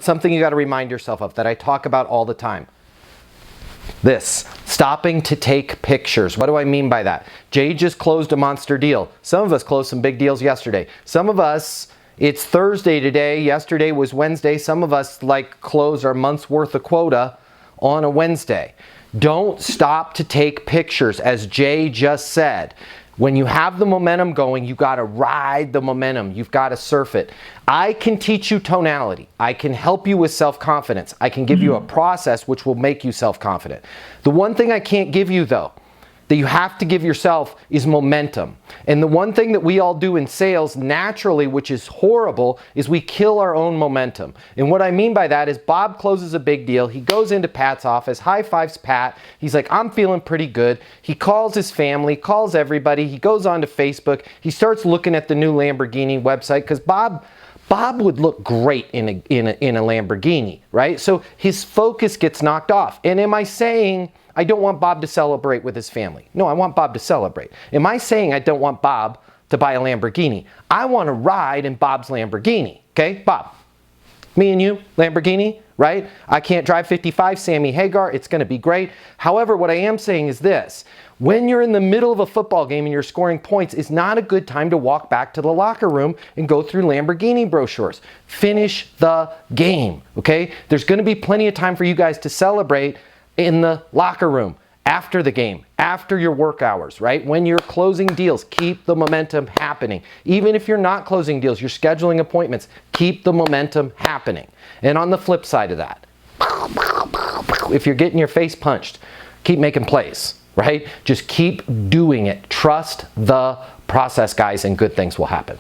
Something you got to remind yourself of that I talk about all the time. This, stopping to take pictures. What do I mean by that? Jay just closed a monster deal. Some of us closed some big deals yesterday. Some of us, it's Thursday today. Yesterday was Wednesday. Some of us close our month's worth of quota on a Wednesday. Don't stop to take pictures, as Jay just said. When you have the momentum going, you got to ride the momentum. You've got to surf it. I can teach you tonality. I can help you with self-confidence. I can give you a process which will make you self-confident. The one thing I can't give you, though, that you have to give yourself is momentum. And the one thing that we all do in sales naturally, which is horrible, is we kill our own momentum. And what I mean by that is Bob closes a big deal. He goes into Pat's office, high fives Pat. He's like, I'm feeling pretty good. He calls his family, calls everybody. He goes on to Facebook. He starts looking at the new Lamborghini website because Bob would look great in a Lamborghini, right? So his focus gets knocked off. And am I saying I don't want Bob to celebrate with his family? No, I want Bob to celebrate. Am I saying I don't want Bob to buy a Lamborghini? I want to ride in Bob's Lamborghini, okay? Bob, me and you, Lamborghini, right? I can't drive 55, Sammy Hagar, it's going to be great. However, what I am saying is this. When you're in the middle of a football game and you're scoring points, it's not a good time to walk back to the locker room and go through Lamborghini brochures. Finish the game, okay? There's going to be plenty of time for you guys to celebrate in the locker room, after the game, after your work hours, right? When you're closing deals, keep the momentum happening. Even if you're not closing deals, you're scheduling appointments, keep the momentum happening. And on the flip side of that, if you're getting your face punched, keep making plays, right? Just keep doing it. Trust the process, guys, and good things will happen.